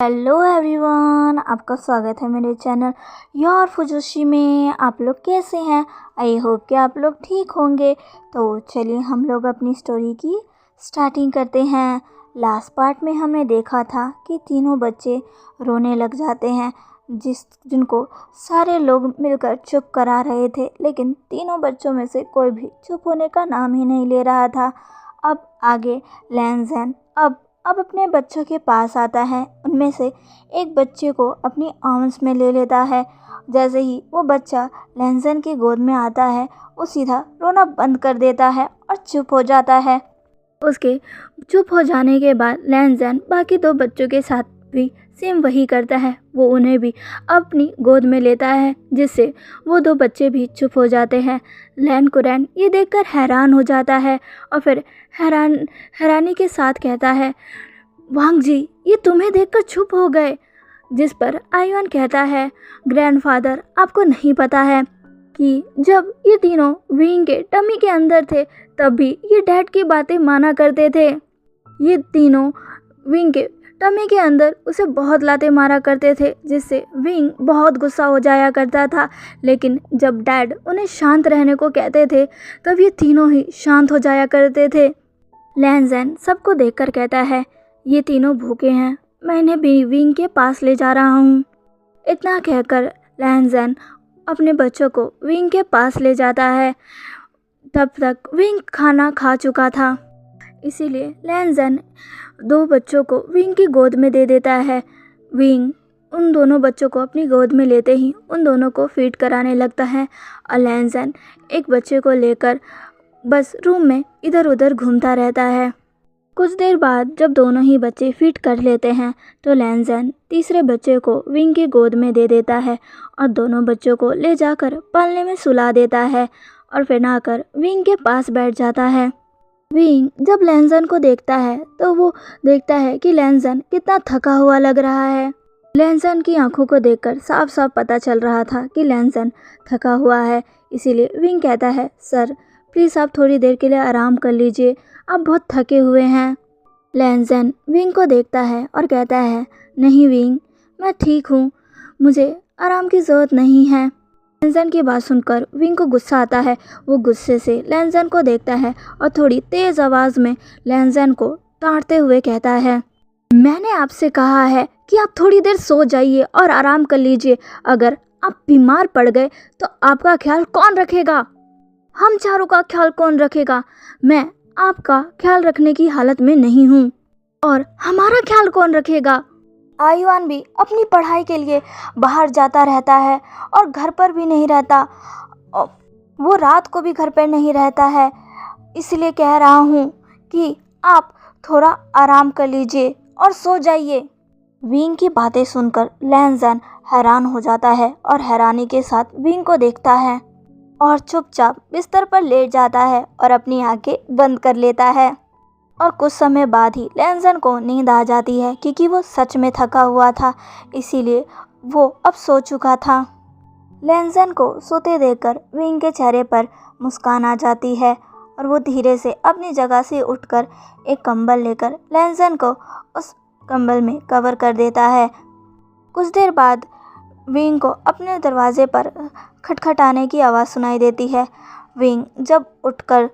Hello everyone, आपका स्वागत है मेरे चैनल योर फुजोशी में। आप लोग कैसे हैं? आई होप कि आप लोग ठीक होंगे। तो चलिए हम लोग अपनी स्टोरी की स्टार्टिंग करते हैं। लास्ट पार्ट में हमने देखा था कि तीनों बच्चे रोने लग जाते हैं, जिनको सारे लोग मिलकर चुप करा रहे थे, लेकिन तीनों बच्चों में से कोई भी चुप होने का नाम ही नहीं ले रहा था। अब आगे लैंज़ेन अब अपने बच्चों के पास आता है। उनमें से एक बच्चे को अपनी आर्म्स में ले लेता है। जैसे ही वो बच्चा लैंज़ेन की गोद में आता है, वो सीधा रोना बंद कर देता है और चुप हो जाता है। उसके चुप हो जाने के बाद लैंज़ेन बाकी दो बच्चों के साथ भी सेम वही करता है। वो उन्हें भी अपनी गोद में लेता है, जिससे वो दो बच्चे भी चुप हो जाते हैं। लैन कुरैन ये देखकर हैरान हो जाता है और फिर हैरानी के साथ कहता है, वांग जी, ये तुम्हें देखकर चुप हो गए। जिस पर आयुआन कहता है, ग्रैंडफादर, आपको नहीं पता है कि जब ये तीनों विंग के टमी के अंदर थे तब भी ये डैड की बातें माना करते थे। ये तीनों विंग के टमी के अंदर उसे बहुत लाते मारा करते थे, जिससे विंग बहुत गुस्सा हो जाया करता था। लेकिन जब डैड उन्हें शांत रहने को कहते थे तब ये तीनों ही शांत हो जाया करते थे। लैंज़ेन सबको देखकर कहता है, ये तीनों भूखे हैं, मैं इन्हें भी विंग के पास ले जा रहा हूँ। इतना कहकर लैंज़ेन अपने बच्चों को विंग के पास ले जाता है। तब तक विंग खाना खा चुका था, इसीलिए लैंज़ेन दो बच्चों को विंग की गोद में दे देता है। विंग उन दोनों बच्चों को अपनी गोद में लेते ही उन दोनों को फीड कराने लगता है और लैंज़ेन एक बच्चे को लेकर बस रूम में इधर उधर घूमता रहता है। कुछ देर बाद जब दोनों ही बच्चे फीड कर लेते हैं तो लैंज़ेन तीसरे बच्चे को विंग की गोद में दे देता है और दोनों बच्चों को ले जाकर पालने में सुला देता है और फिर नहाकर विंग के पास बैठ जाता है। विंग जब लैंज़ेन को देखता है तो वो देखता है कि लैंज़ेन कितना थका हुआ लग रहा है। लैंज़ेन की आंखों को देखकर साफ साफ पता चल रहा था कि लैंज़ेन थका हुआ है। इसीलिए विंग कहता है, सर प्लीज़ आप थोड़ी देर के लिए आराम कर लीजिए, आप बहुत थके हुए हैं। लैंज़ेन विंग को देखता है और कहता है, नहीं विंग, मैं ठीक हूँ, मुझे आराम की ज़रूरत नहीं है। लैंज़ेन की बात सुनकर विंग को गुस्सा आता है। वो गुस्से से लैंज़ेन को देखता है और थोड़ी तेज़ आवाज़ में लैंज़ेन को डांटते हुए कहता है, मैंने आपसे कहा है कि आप थोड़ी देर सो जाइए और आराम कर लीजिए। अगर आप बीमार पड़ गए तो आपका ख्याल कौन रखेगा? हम चारों का ख्याल कौन रखेगा? मैं आपका ख्याल रखने की हालत में नहीं हूँ, और हमारा ख्याल कौन रखेगा? आयुआन भी अपनी पढ़ाई के लिए बाहर जाता रहता है और घर पर भी नहीं रहता। वो रात को भी घर पर नहीं रहता है। इसलिए कह रहा हूँ कि आप थोड़ा आराम कर लीजिए और सो जाइए। विंग की बातें सुनकर लैंज़ेन हैरान हो जाता है और हैरानी के साथ विंग को देखता है और चुपचाप बिस्तर पर लेट जाता है और अपनी आंखें बंद कर लेता है। और कुछ समय बाद ही लैंज़ेन को नींद आ जाती है, क्योंकि वो सच में थका हुआ था, इसीलिए वो अब सो चुका था। लैंज़ेन को सोते देखकर विंग के चेहरे पर मुस्कान आ जाती है और वो धीरे से अपनी जगह से उठकर एक कंबल लेकर लैंज़ेन को उस कंबल में कवर कर देता है। कुछ देर बाद विंग को अपने दरवाजे पर खटखटाने की आवाज़ सुनाई देती है। विंग जब उठकर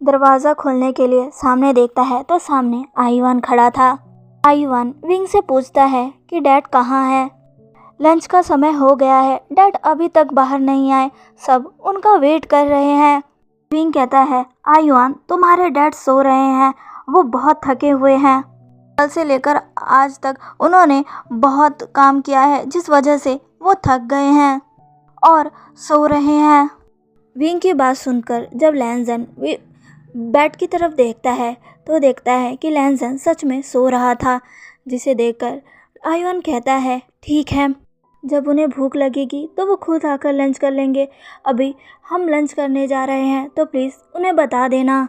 दरवाज़ा खोलने के लिए सामने देखता है तो सामने आयुआन खड़ा था। आयुआन विंग से पूछता है कि डैड कहाँ है? लंच का समय हो गया है, डैड अभी तक बाहर नहीं आए, सब उनका वेट कर रहे हैं। विंग कहता है, आयुआन तुम्हारे डैड सो रहे हैं, वो बहुत थके हुए हैं। कल से लेकर आज तक उन्होंने बहुत काम किया है, जिस वजह से वो थक गए हैं और सो रहे हैं। विंग की बात सुनकर जब लैंज़ेन बेड की तरफ देखता है तो देखता है कि लैंज़ेन सच में सो रहा था, जिसे देखकर आयुआन कहता है, ठीक है, जब उन्हें भूख लगेगी तो वो खुद आकर लंच कर लेंगे। अभी हम लंच करने जा रहे हैं तो प्लीज़ उन्हें बता देना।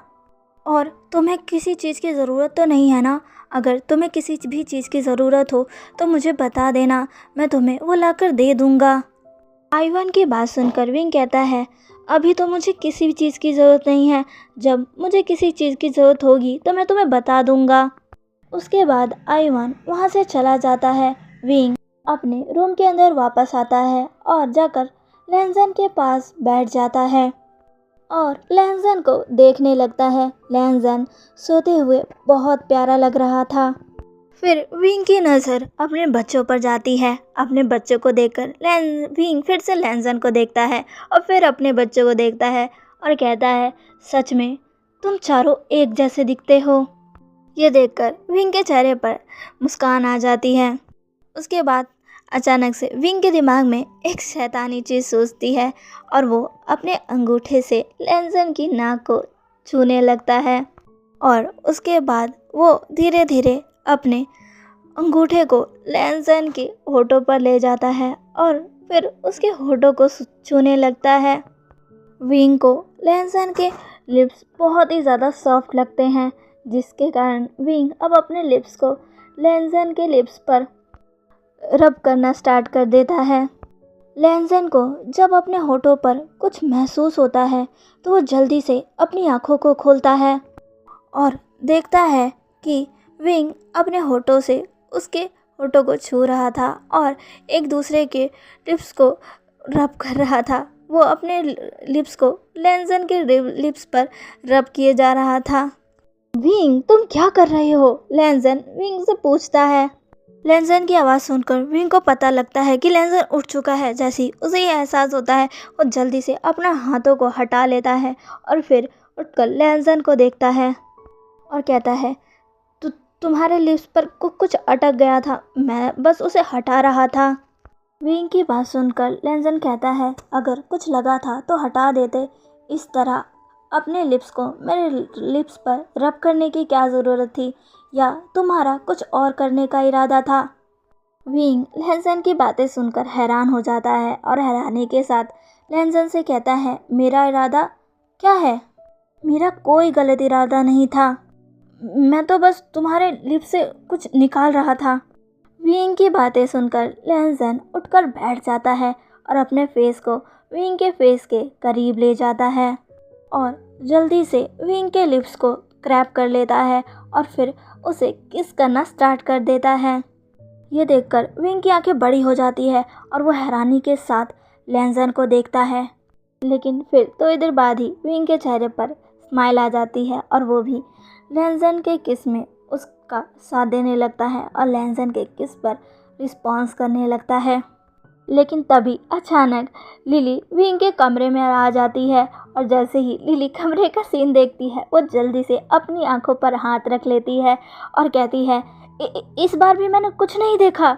और तुम्हें किसी चीज़ की ज़रूरत तो नहीं है ना? अगर तुम्हें किसी भी चीज़ की ज़रूरत हो तो मुझे बता देना, मैं तुम्हें वो लाकर दे दूँगा। आयुआन की बात सुनकर विंग कहता है, अभी तो मुझे किसी भी चीज़ की ज़रूरत नहीं है, जब मुझे किसी चीज़ की ज़रूरत होगी तो मैं तुम्हें बता दूँगा। उसके बाद आईवन वहाँ से चला जाता है। विंग अपने रूम के अंदर वापस आता है और जाकर लैंजन के पास बैठ जाता है और लैंजन को देखने लगता है। लैंजन सोते हुए बहुत प्यारा लग रहा था। फिर विंग की नज़र अपने बच्चों पर जाती है। अपने बच्चों को देखकर विंग फिर से लैंजन को देखता है और फिर अपने बच्चों को देखता है और कहता है, सच में तुम चारों एक जैसे दिखते हो। ये देखकर विंग के चेहरे पर मुस्कान आ जाती है। उसके बाद अचानक से विंग के दिमाग में एक शैतानी चीज़ सोचती है और वो अपने अंगूठे से लैंजन की नाक को छूने लगता है और उसके बाद वो धीरे धीरे अपने अंगूठे को लैंजन के होठों पर ले जाता है और फिर उसके होठों को छूने लगता है। विंग को लैंजन के लिप्स बहुत ही ज़्यादा सॉफ्ट लगते हैं, जिसके कारण विंग अब अपने लिप्स को लैंजन के लिप्स पर रब करना स्टार्ट कर देता है। लैंजन को जब अपने होठों पर कुछ महसूस होता है तो वो जल्दी से अपनी आंखों को खोलता है और देखता है कि विंग अपने होठों से उसके होठों को छू रहा था और एक दूसरे के लिप्स को रब कर रहा था। वो अपने लिप्स को लैंजन के लिप्स पर रब किए जा रहा था। विंग तुम क्या कर रहे हो? लैंजन विंग से पूछता है। लैंजन की आवाज़ सुनकर विंग को पता लगता है कि लैंजन उठ चुका है। जैसे ही उसे ये एहसास होता है वो जल्दी से अपना हाथों को हटा लेता है और फिर उठकर लैंजन को देखता है और कहता है, तुम्हारे लिप्स पर कुछ अटक गया था, मैं बस उसे हटा रहा था। विंग की बात सुनकर लैंजन कहता है, अगर कुछ लगा था तो हटा देते, इस तरह अपने लिप्स को मेरे लिप्स पर रब करने की क्या ज़रूरत थी, या तुम्हारा कुछ और करने का इरादा था? विंग लैंजन की बातें सुनकर हैरान हो जाता है और हैरानी के साथ लैंजन से कहता है, मेरा इरादा क्या है? मेरा कोई गलत इरादा नहीं था, मैं तो बस तुम्हारे लिप्स से कुछ निकाल रहा था। विंग की बातें सुनकर लैंजन उठकर बैठ जाता है और अपने फेस को विंग के फेस के करीब ले जाता है और जल्दी से विंग के लिप्स को क्रैप कर लेता है और फिर उसे किस करना स्टार्ट कर देता है। ये देखकर विंग की आंखें बड़ी हो जाती है और वो हैरानी के साथ लैंजन को देखता है, लेकिन फिर थोड़ी देर बाद ही विंग के चेहरे पर स्माइल आ जाती है और वो भी लैंजन के किस में उसका साथ देने लगता है और लैंजन के किस पर रिस्पॉन्स करने लगता है। लेकिन तभी अचानक लिली विंग के कमरे में आ जाती है और जैसे ही लिली कमरे का सीन देखती है वो जल्दी से अपनी आंखों पर हाथ रख लेती है और कहती है, इस बार भी मैंने कुछ नहीं देखा।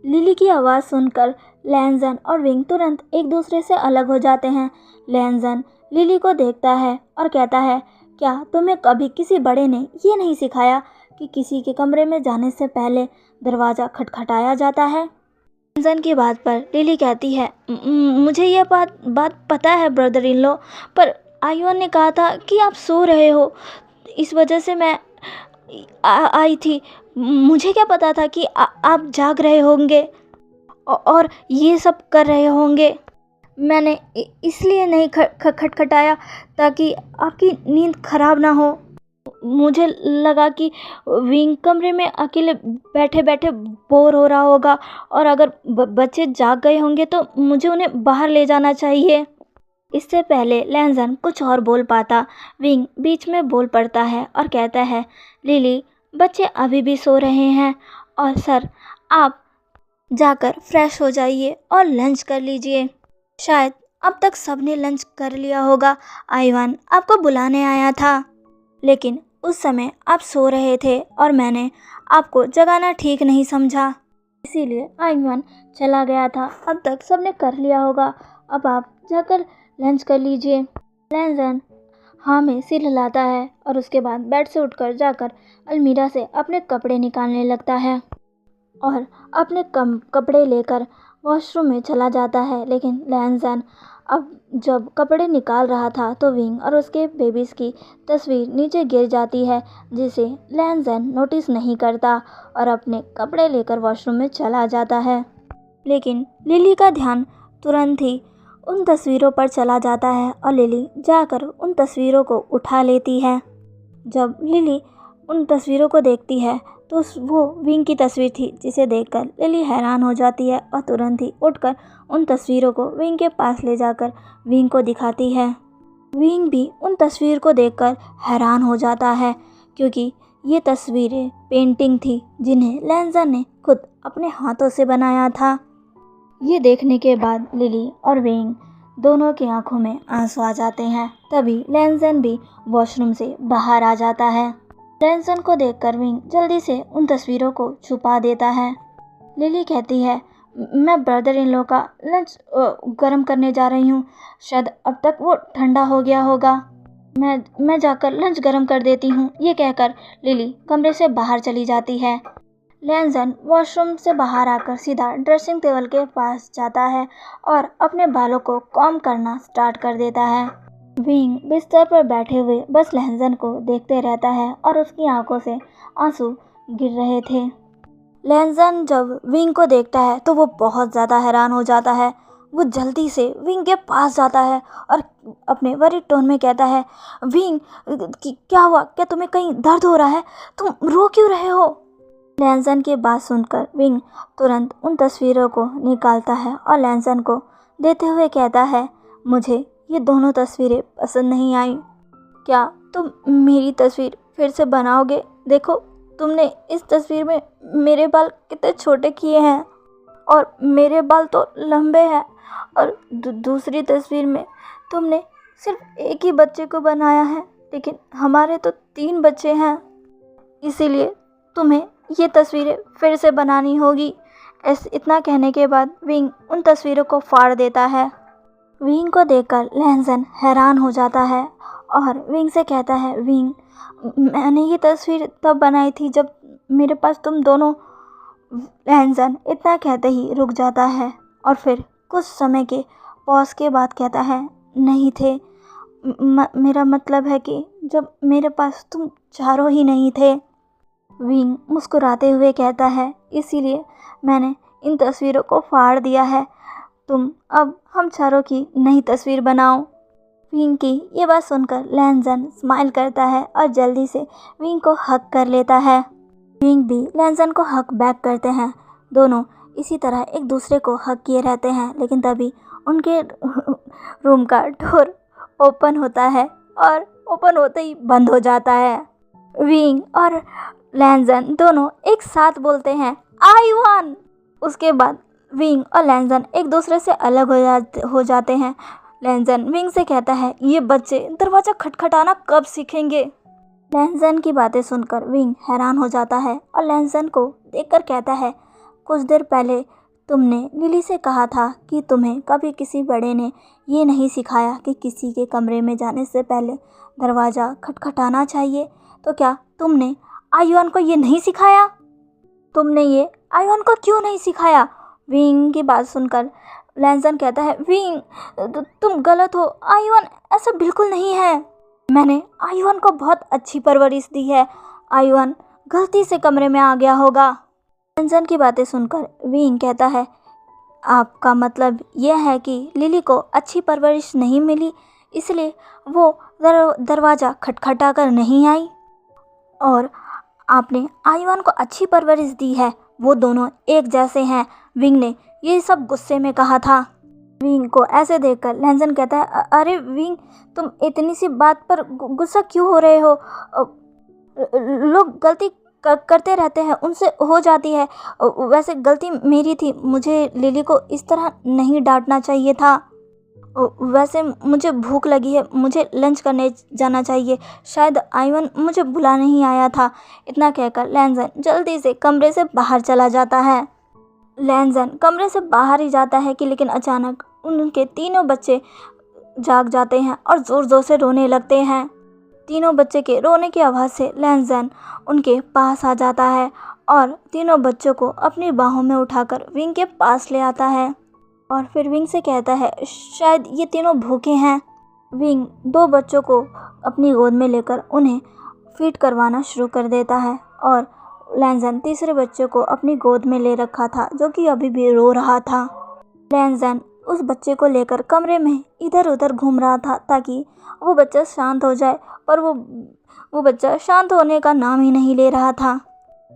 लिली की आवाज़ सुनकर लैंजन और विंग तुरंत एक दूसरे से अलग हो जाते हैं। लैंजन लिली को देखता है और कहता है, क्या तुम्हें कभी किसी बड़े ने ये नहीं सिखाया कि किसी के कमरे में जाने से पहले दरवाज़ा खटखटाया जाता है? लैंजन की बात पर लिली कहती है, मुझे यह बात पता है ब्रदर इन लॉ, पर आयुन ने कहा था कि आप सो रहे हो, इस वजह से मैं आई थी। मुझे क्या पता था कि आप जाग रहे होंगे और ये सब कर रहे होंगे। मैंने इसलिए नहीं खटखटाया ताकि आपकी नींद खराब ना हो। मुझे लगा कि विंग कमरे में अकेले बैठे बैठे बोर हो रहा होगा और अगर बच्चे जाग गए होंगे तो मुझे उन्हें बाहर ले जाना चाहिए। इससे पहले लैंजन कुछ और बोल पाता, विंग बीच में बोल पड़ता है और कहता है, लिली बच्चे अभी भी सो रहे हैं और सर आप जाकर फ्रेश हो जाइए और लंच कर लीजिए। शायद अब तक सबने लंच कर लिया होगा। आइवान आपको बुलाने आया था, लेकिन उस समय आप सो रहे थे और मैंने आपको जगाना ठीक नहीं समझा, इसीलिए आइवान चला गया था। अब तक सबने कर लिया होगा, अब आप जाकर लंच कर लीजिए। लैंजन हाँ में सिर हिलाता है और उसके बाद बेड से उठकर जाकर अलमीरा से अपने कपड़े निकालने लगता है और अपने कपड़े लेकर वॉशरूम में चला जाता है। लेकिन लैंजन अब जब कपड़े निकाल रहा था तो विंग और उसके बेबीज़ की तस्वीर नीचे गिर जाती है, जिसे लैंजन नोटिस नहीं करता और अपने कपड़े लेकर वॉशरूम में चला जाता है। लेकिन लिली का ध्यान तुरंत ही उन तस्वीरों पर चला जाता है और लिली जाकर उन तस्वीरों को उठा लेती है। जब लिली उन तस्वीरों को देखती है तो वो विंग की तस्वीर थी, जिसे देखकर लिली हैरान हो जाती है और तुरंत ही उठकर उन तस्वीरों को विंग के पास ले जाकर विंग को दिखाती है। विंग भी उन तस्वीर को देखकर हैरान हो जाता है, क्योंकि ये तस्वीरें पेंटिंग थी जिन्हें लैंजन ने खुद अपने हाथों से बनाया था। ये देखने के बाद लिली और विंग दोनों की आंखों में आंसू आ जाते हैं। तभी लैंजन भी वॉशरूम से बाहर आ जाता है। लैंजन को देखकर विंग जल्दी से उन तस्वीरों को छुपा देता है। लिली कहती है, मैं ब्रदर इन लॉ का लंच गर्म करने जा रही हूँ, शायद अब तक वो ठंडा हो गया होगा। मैं जाकर लंच गर्म कर देती हूँ। ये कहकर लिली कमरे से बाहर चली जाती है। लैंजन वॉशरूम से बाहर आकर सीधा ड्रेसिंग टेबल के पास जाता है और अपने बालों को कॉम्ब करना स्टार्ट कर देता है। विंग बिस्तर पर बैठे हुए बस लैंजन को देखते रहता है और उसकी आंखों से आंसू गिर रहे थे। लैंजन जब विंग को देखता है तो वो बहुत ज़्यादा हैरान हो जाता है। वो जल्दी से विंग के पास जाता है और अपने वरिड टोन में कहता है, विंग क्या हुआ? क्या तुम्हें कहीं दर्द हो रहा है? तुम रो क्यों रहे हो? लैंजन की बात सुनकर विंग तुरंत उन तस्वीरों को निकालता है और लैंजन को देते हुए कहता है, मुझे ये दोनों तस्वीरें पसंद नहीं आई। क्या तुम मेरी तस्वीर फिर से बनाओगे? देखो, तुमने इस तस्वीर में मेरे बाल कितने छोटे किए हैं और मेरे बाल तो लंबे हैं, और दूसरी तस्वीर में तुमने सिर्फ एक ही बच्चे को बनाया है, लेकिन हमारे तो 3 बच्चे हैं, इसीलिए तुम्हें ये तस्वीरें फिर से बनानी होगी। इतना कहने के बाद विंग उन तस्वीरों को फाड़ देता है। विंग को देखकर लैंजन हैरान हो जाता है और विंग से कहता है, विंग, मैंने ये तस्वीर तब बनाई थी जब मेरे पास तुम दोनों। लैंजन इतना कहते ही रुक जाता है और फिर कुछ समय के पॉज के बाद कहता है, नहीं थे, मेरा मतलब है कि जब मेरे पास तुम चारों ही नहीं थे। विंग मुस्कुराते हुए कहता है, इसीलिए मैंने इन तस्वीरों को फाड़ दिया है। तुम अब हम चारों की नई तस्वीर बनाओ। विंग की ये बात सुनकर लैंजन स्माइल करता है और जल्दी से विंग को हग कर लेता है। विंग भी लैंजन को हग बैक करते हैं। दोनों इसी तरह एक दूसरे को हग किए रहते हैं, लेकिन तभी उनके रूम का डोर ओपन होता है और ओपन होते ही बंद हो जाता है। विंग और लैंजन दोनों एक साथ बोलते हैं, आई वन। उसके बाद विंग और लैंजन एक दूसरे से अलग हो जाते हैं। लैंजन विंग से कहता है, ये बच्चे दरवाज़ा खटखटाना कब सीखेंगे? लैंजन की बातें सुनकर विंग हैरान हो जाता है और लैंजन को देखकर कहता है, कुछ देर पहले तुमने लिली से कहा था कि तुम्हें कभी किसी बड़े ने ये नहीं सिखाया कि किसी के कमरे में जाने से पहले दरवाज़ा खटखटाना चाहिए, तो क्या तुमने आयुआन को ये नहीं सिखाया? तुमने ये आयुआन को क्यों नहीं सिखाया? विंग की बात सुनकर लैंजन कहता है, विंग, तुम गलत हो, आयुआन ऐसा बिल्कुल नहीं है। मैंने आयुआन को बहुत अच्छी परवरिश दी है। आयुआन गलती से कमरे में आ गया होगा। लैंजन की बातें सुनकर विंग कहता है, आपका मतलब यह है कि लिली को अच्छी परवरिश नहीं मिली, इसलिए वो दरवाज़ा खटखटा कर नहीं आई, और आपने आयुआन को अच्छी परवरिश दी है। वो दोनों एक जैसे हैं। विंग ने ये सब गुस्से में कहा था। विंग को ऐसे देखकर लैंजन कहता है, अरे विंग, तुम इतनी सी बात पर गुस्सा क्यों हो रहे हो? लोग गलती करते रहते हैं, उनसे हो जाती है। वैसे गलती मेरी थी, मुझे लिली को इस तरह नहीं डांटना चाहिए था। वैसे मुझे भूख लगी है, मुझे लंच करने जाना चाहिए। शायद आयुआन मुझे बुला नहीं आया था। इतना कहकर लैंजन जल्दी से कमरे से बाहर चला जाता है। लैंजन कमरे से बाहर ही जाता है कि लेकिन अचानक उनके तीनों बच्चे जाग जाते हैं और ज़ोर ज़ोर से रोने लगते हैं। तीनों बच्चे के रोने की आवाज़ से लैंजन उनके पास आ जाता है और तीनों बच्चों को अपनी बाहों में उठाकर विंग के पास ले आता है और फिर विंग से कहता है, शायद ये तीनों भूखे हैं। विंग 2 बच्चों को अपनी गोद में लेकर उन्हें फीड करवाना शुरू कर देता है और लैंजन तीसरे बच्चे को अपनी गोद में ले रखा था, जो कि अभी भी रो रहा था। लैंजन उस बच्चे को लेकर कमरे में इधर उधर घूम रहा था ताकि वो बच्चा शांत हो जाए, पर वो बच्चा शांत होने का नाम ही नहीं ले रहा था।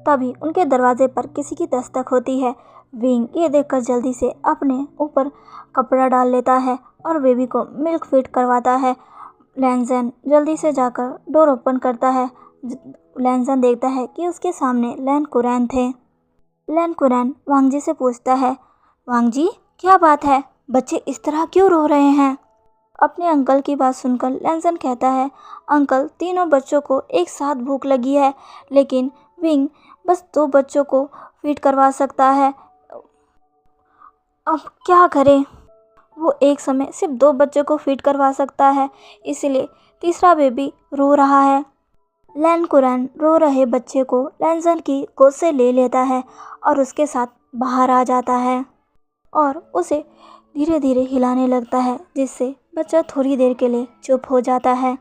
तभी उनके दरवाजे पर किसी की दस्तक होती है। विंग ये देखकर जल्दी से अपने ऊपर कपड़ा डाल लेता है और बेबी को मिल्क फीड करवाता है। लैंजन जल्दी से जाकर डोर ओपन करता है। लैंजन देखता है कि उसके सामने लैन कुरैन थे। लैन कुरैन वांग जी से पूछता है, वांग जी क्या बात है, बच्चे इस तरह क्यों रो रहे हैं? अपने अंकल की बात सुनकर लैंजन कहता है, अंकल तीनों बच्चों को एक साथ भूख लगी है, लेकिन विंग बस 2 बच्चों को फीड करवा सकता है। अब क्या करें? वो एक समय सिर्फ 2 बच्चों को फीड करवा सकता है, इसलिए तीसरा बेबी रो रहा है। लैन कुरैन रो रहे बच्चे को लैंजन की गोद से ले लेता है और उसके साथ बाहर आ जाता है और उसे धीरे धीरे हिलाने लगता है, जिससे बच्चा थोड़ी देर के लिए चुप हो जाता है।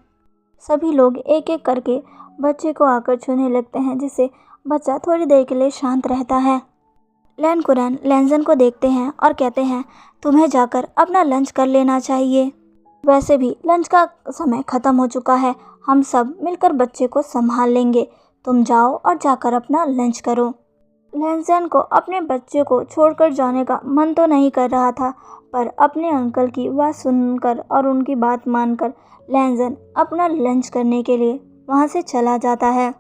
सभी लोग एक एक करके बच्चे को आकर छूने लगते हैं, जिससे बच्चा थोड़ी देर के लिए शांत रहता है। लैन कुरैन लैंजन को देखते हैं और कहते हैं, तुम्हें जाकर अपना लंच कर लेना चाहिए। वैसे भी लंच का समय ख़त्म हो चुका है, हम सब मिलकर बच्चे को संभाल लेंगे। तुम जाओ और जाकर अपना लंच करो। लैंजन को अपने बच्चे को छोड़कर जाने का मन तो नहीं कर रहा था, पर अपने अंकल की बात सुनकर और उनकी बात मानकर लैंजन अपना लंच करने के लिए वहाँ से चला जाता है।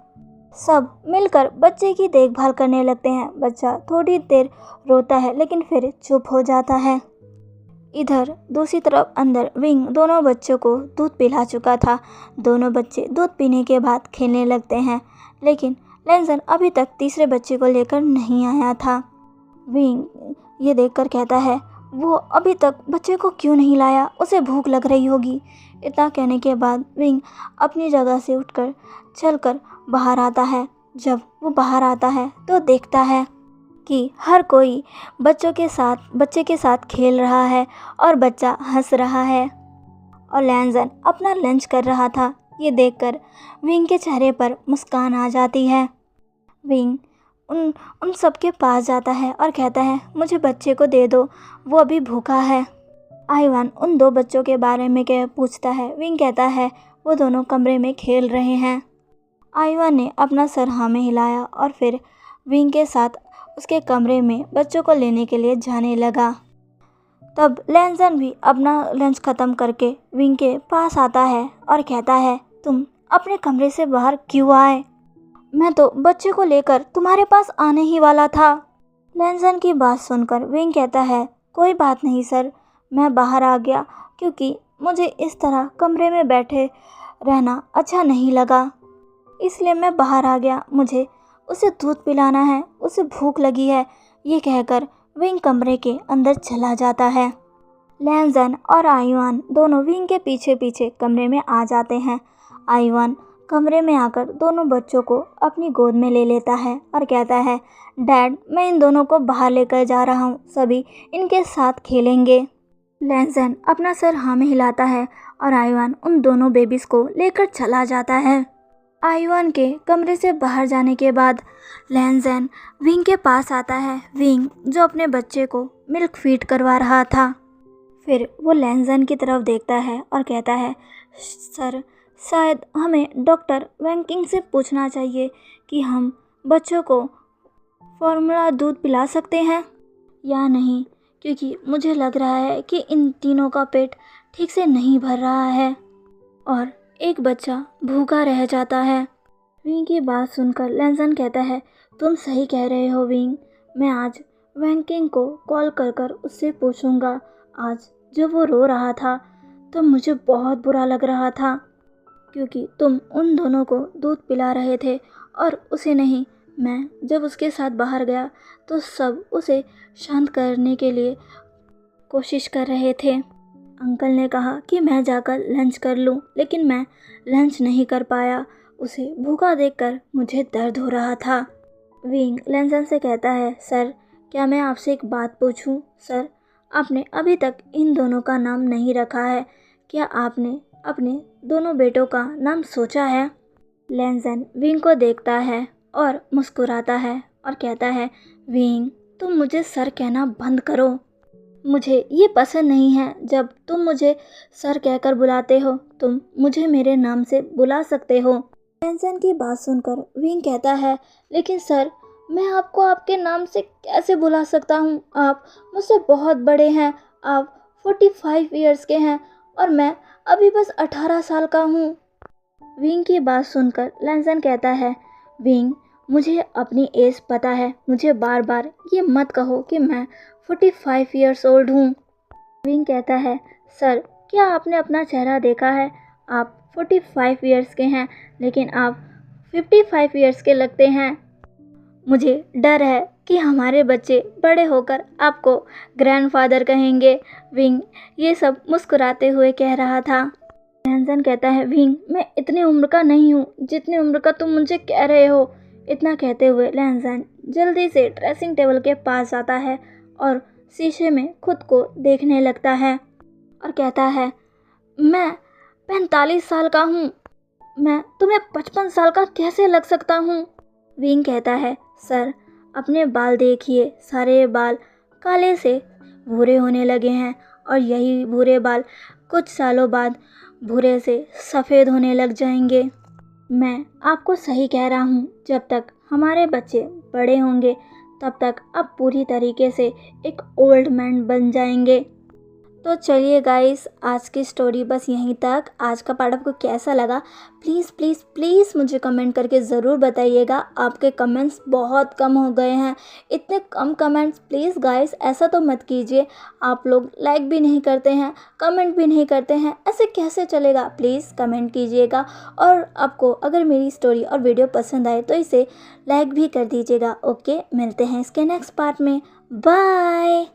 सब मिलकर बच्चे की देखभाल करने लगते हैं। बच्चा थोड़ी देर रोता है, लेकिन फिर चुप हो जाता है। इधर दूसरी तरफ अंदर विंग दोनों बच्चों को दूध पिला चुका था। दोनों बच्चे दूध पीने के बाद खेलने लगते हैं, लेकिन लैंजन अभी तक तीसरे बच्चे को लेकर नहीं आया था। विंग ये देखकर कहता है, वो अभी तक बच्चे को क्यों नहीं लाया, उसे भूख लग रही होगी। इतना कहने के बाद विंग अपनी जगह से उठकर चलकर बाहर आता है। जब वो बाहर आता है तो देखता है कि हर कोई बच्चे के साथ खेल रहा है और बच्चा हंस रहा है और लैंजन अपना लंच कर रहा था। ये देखकर विंग के चेहरे पर मुस्कान आ जाती है। विंग उन सबके पास जाता है और कहता है, मुझे बच्चे को दे दो, वो अभी भूखा है। आइवान उन 2 बच्चों के बारे में पूछता है। विंग कहता है, वो दोनों कमरे में खेल रहे हैं। आइवान ने अपना सर हाँ में हिलाया और फिर विंग के साथ उसके कमरे में बच्चों को लेने के लिए जाने लगा। तब लैंजन भी अपना लंच ख़त्म करके विंग के पास आता है और कहता है, तुम अपने कमरे से बाहर क्यों आए? मैं तो बच्चे को लेकर तुम्हारे पास आने ही वाला था। लैंजन की बात सुनकर विंग कहता है, कोई बात नहीं सर, मैं बाहर आ गया क्योंकि मुझे इस तरह कमरे में बैठे रहना अच्छा नहीं लगा, इसलिए मैं बाहर आ गया। मुझे उसे दूध पिलाना है, उसे भूख लगी है। ये कहकर विंग कमरे के अंदर चला जाता है। लैंजन और आइवान दोनों विंग के पीछे पीछे कमरे में आ जाते हैं। आइवान कमरे में आकर दोनों बच्चों को अपनी गोद में ले लेता है और कहता है, डैड मैं इन दोनों को बाहर लेकर जा रहा हूँ, सभी इनके साथ खेलेंगे। लैंजन अपना सर हाँ में हिलाता है और आइवान उन दोनों बेबीज़ को लेकर चला जाता है। आइवान के कमरे से बाहर जाने के बाद लैंजन विंग के पास आता है। विंग जो अपने बच्चे को मिल्क फीड करवा रहा था। फिर वो लैंजन की तरफ देखता है और कहता है, सर शायद हमें डॉक्टर वैंकिंग से पूछना चाहिए कि हम बच्चों को फॉर्मूला दूध पिला सकते हैं या नहीं, क्योंकि मुझे लग रहा है कि इन तीनों का पेट ठीक से नहीं भर रहा है और एक बच्चा भूखा रह जाता है। विंग की बात सुनकर लैंजन कहता है, तुम सही कह रहे हो विंग, मैं आज वैंकिंग को कॉल कर कर उससे पूछूंगा। आज जब वो रो रहा था तो मुझे बहुत बुरा लग रहा था, क्योंकि तुम उन दोनों को दूध पिला रहे थे और उसे नहीं। मैं जब उसके साथ बाहर गया तो सब उसे शांत करने के लिए कोशिश कर रहे थे। अंकल ने कहा कि मैं जाकर लंच कर लूं, लेकिन मैं लंच नहीं कर पाया। उसे भूखा देखकर मुझे दर्द हो रहा था। विंग लैंजन से कहता है, सर क्या मैं आपसे एक बात पूछूं? सर आपने अभी तक इन दोनों का नाम नहीं रखा है, क्या आपने अपने दोनों बेटों का नाम सोचा है? लैंजन विंग को देखता है और मुस्कुराता है और कहता है, विंग तुम मुझे सर कहना बंद करो, मुझे ये पसंद नहीं है जब तुम मुझे सर कहकर बुलाते हो। तुम मुझे मेरे नाम से बुला सकते हो। लैंजन की बात सुनकर विंग कहता है, लेकिन सर मैं आपको आपके नाम से कैसे बुला सकता हूँ? आप मुझसे बहुत बड़े हैं। आप 45 ईयर्स के हैं और मैं अभी बस 18 साल का हूँ। विंग की बात सुनकर लैंसन कहता है, विंग, मुझे अपनी एज पता है। मुझे बार बार ये मत कहो कि मैं 45 ईयर्स ओल्ड हूँ। विंग कहता है, सर, क्या आपने अपना चेहरा देखा है? आप 45 ईयर्स के हैं लेकिन आप 55 ईयर्स के लगते हैं। मुझे डर है कि हमारे बच्चे बड़े होकर आपको ग्रैंडफादर कहेंगे। विंग ये सब मुस्कुराते हुए कह रहा था। लैंसन कहता है, विंग, मैं इतनी उम्र का नहीं हूँ जितनी उम्र का तुम मुझे कह रहे हो। इतना कहते हुए लैंसन जल्दी से ड्रेसिंग टेबल के पास जाता है और शीशे में खुद को देखने लगता है और कहता है, मैं 45 साल का हूँ। मैं तुम्हें 55 साल का कैसे लग सकता हूँ? विंग कहता है, सर, अपने बाल देखिए, सारे बाल काले से भूरे होने लगे हैं और यही भूरे बाल कुछ सालों बाद भूरे से सफ़ेद होने लग जाएंगे। मैं आपको सही कह रहा हूँ, जब तक हमारे बच्चे बड़े होंगे तब तक आप पूरी तरीके से एक ओल्ड मैन बन जाएंगे। तो चलिए गाइस, आज की स्टोरी बस यहीं तक। आज का पार्ट आपको कैसा लगा प्लीज़ प्लीज़ प्लीज़ मुझे कमेंट करके ज़रूर बताइएगा। आपके कमेंट्स बहुत कम हो गए हैं। इतने कम कमेंट्स, प्लीज़ गाइस ऐसा तो मत कीजिए। आप लोग लाइक भी नहीं करते हैं, कमेंट भी नहीं करते हैं, ऐसे कैसे चलेगा? प्लीज़ कमेंट कीजिएगा और आपको अगर मेरी स्टोरी और वीडियो पसंद आए तो इसे लाइक भी कर दीजिएगा। ओके, मिलते हैं इसके नेक्स्ट पार्ट में। बाय।